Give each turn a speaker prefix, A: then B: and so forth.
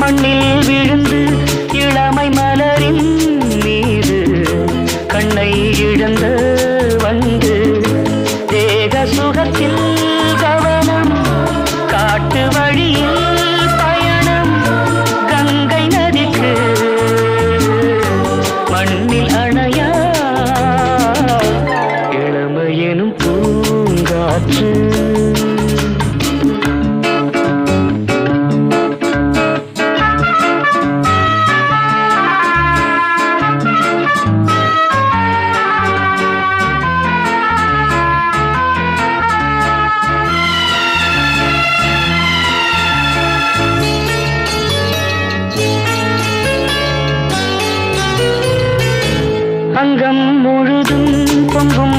A: மண்ணில் விழுந்து இளமை மலரின் மீது கண்ணை இழந்த வந்து தேக சுகத்தில் கவனம் காட்டு வழியில் பயணம் கங்கை நதிக்கு மண்ணில் அணையா இளமையெனும் பூங்காற்று அங்கம் முழுதும் பொங்கும்